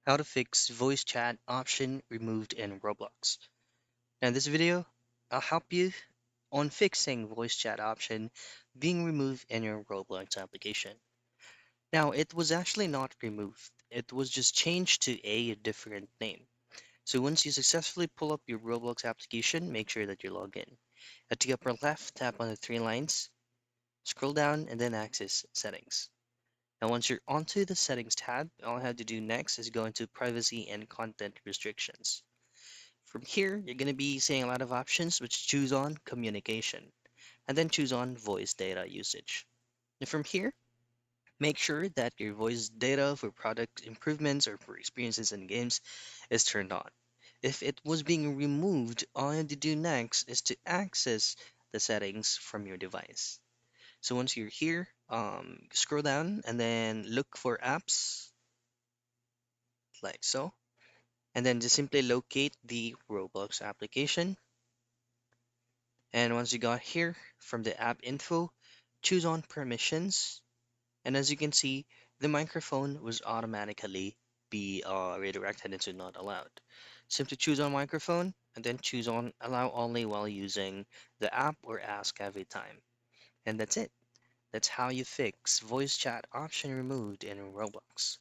How to fix voice chat option removed in Roblox. Now, in this video, I'll help you on fixing voice chat option being removed in your Roblox application. Now, it was actually not removed. It was just changed to a different name. So once you successfully pull up your Roblox application, make sure that you log in. At the upper left, tap on the three lines, scroll down, and then access settings. Now, once you're onto the settings tab, all I have to do next is go into privacy and content restrictions. From here, you're going to be seeing a lot of options, which choose on communication, and then choose on voice data usage. And from here, make sure that your voice data for product improvements or for experiences in games is turned on. If it was being removed, all you have to do next is to access the settings from your device. So once you're here, scroll down and then look for apps like so, and then just simply locate the Roblox application. And once you got here, from the app info, choose on permissions. And as you can see, the microphone was automatically be redirected into not allowed. Simply choose on microphone and then choose on allow only while using the app or ask every time. And that's it. That's how you fix voice chat option removed in Roblox.